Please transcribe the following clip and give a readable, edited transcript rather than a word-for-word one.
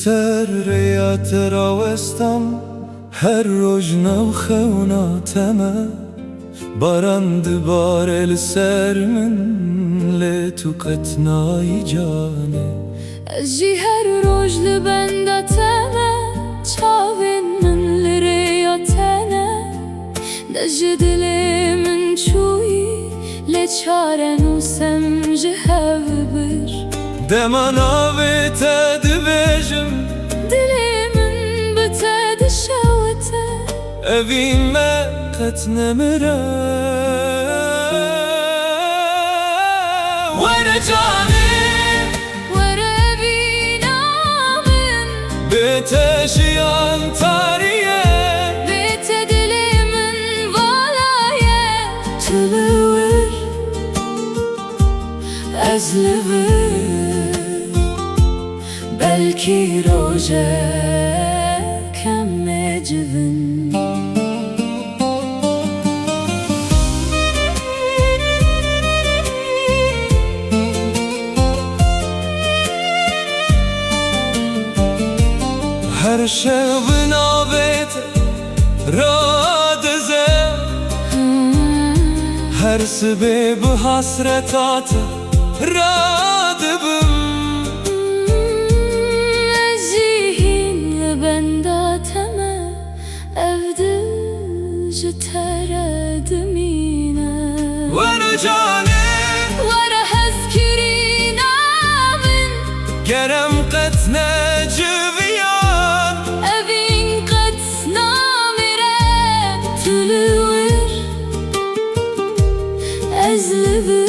سر ريات راوستم هر روز نو خوناتمه باران دبار السر من لتو قتنای جانه اجي هر روز لبندتمه چاوین من لرياتنه دج دلی من چوی لچارن و سمجه هفبر دمان آویت دبیجم دلیمن بتد شوته evime قتنمره وره جاني وره بینامن بتشي انطاريه بیت دلیمن والایه تلور ازلور belki roje kem mecvin her şey navet radeze her sebep hasretat radibim بنداتمه افدج تردم ينه وره جاني ورا هذكرينا من gerem قتنه جویان أبين قد نامره تلور أزلبر